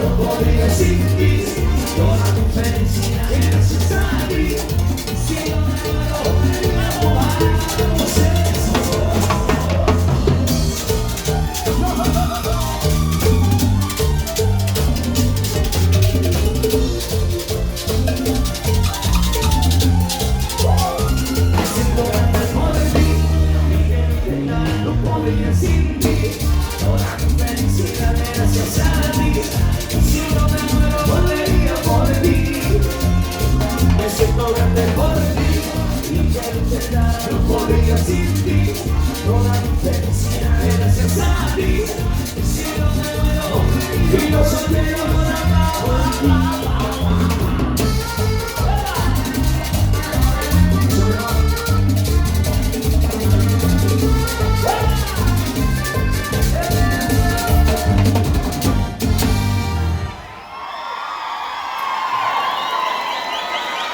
no podría sin ti. Toda mi felicidad gracias a ti. Si yo me muero, me amo, no sé eso. Sin ti, toda mi felicidad gracias a ti. Si no me muero, volvería por ti. Me siento grande por ti y quiero intentar, no podría sin ti. Toda mi felicidad gracias a ti. Si no me muero, y los solteros no la